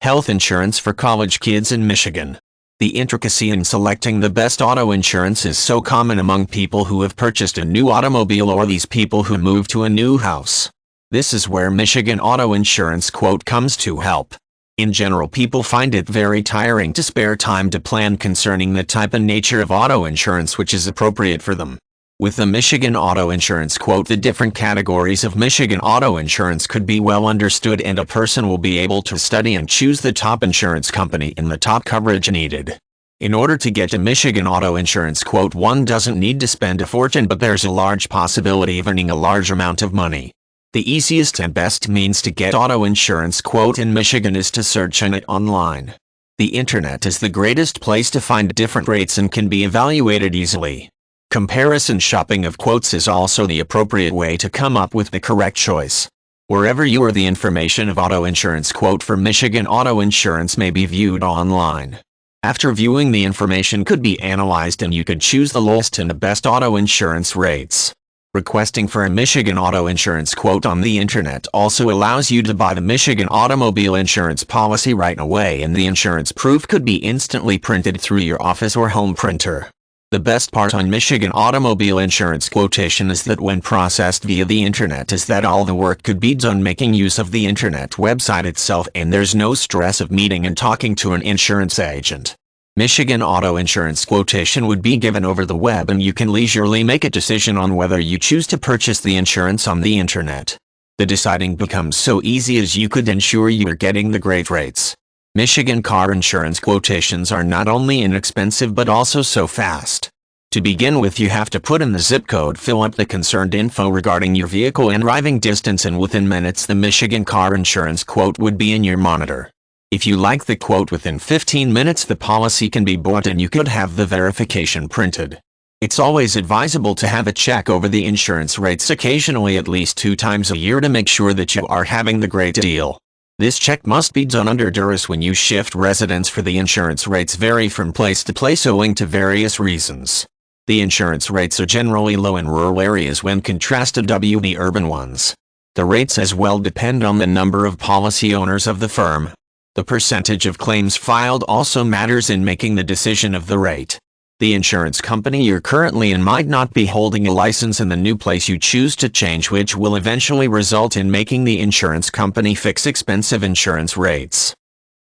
Health insurance for college kids in Michigan. The intricacy in selecting the best auto insurance is so common among people who have purchased a new automobile or these people who move to a new house. This is where Michigan Auto Insurance Quote comes to help. In general, people find it very tiring to spare time to plan concerning the type and nature of auto insurance which is appropriate for them. With the Michigan Auto Insurance Quote, the different categories of Michigan auto insurance could be well understood, and a person will be able to study and choose the top insurance company and the top coverage needed. In order to get a Michigan Auto Insurance Quote, one doesn't need to spend a fortune, but there's a large possibility of earning a large amount of money. The easiest and best means to get auto insurance quote in Michigan is to search on it online. The internet is the greatest place to find different rates and can be evaluated easily. Comparison shopping of quotes is also the appropriate way to come up with the correct choice. Wherever you are, the information of auto insurance quote for Michigan auto insurance may be viewed online. After viewing, the information could be analyzed and you could choose the lowest and the best auto insurance rates. Requesting for a Michigan auto insurance quote on the internet also allows you to buy the Michigan automobile insurance policy right away, and the insurance proof could be instantly printed through your office or home printer. The best part on Michigan automobile insurance quotation is that when processed via the internet is that all the work could be done making use of the internet website itself, and there's no stress of meeting and talking to an insurance agent. Michigan auto insurance quotation would be given over the web, and you can leisurely make a decision on whether you choose to purchase the insurance on the internet. The deciding becomes so easy as you could ensure you are getting the great rates. Michigan car insurance quotations are not only inexpensive but also so fast. To begin with, you have to put in the zip code, fill up the concerned info regarding your vehicle and driving distance, and within minutes the Michigan car insurance quote would be in your monitor. If you like the quote, within 15 minutes the policy can be bought and you could have the verification printed. It's always advisable to have a check over the insurance rates occasionally, at least 2 times a year, to make sure that you are having the great deal. This check must be done under duress when you shift residence, for the insurance rates vary from place to place owing to various reasons. The insurance rates are generally low in rural areas when contrasted with the urban ones. The rates as well depend on the number of policy owners of the firm. The percentage of claims filed also matters in making the decision of the rate. The insurance company you're currently in might not be holding a license in the new place you choose to change, which will eventually result in making the insurance company fix expensive insurance rates.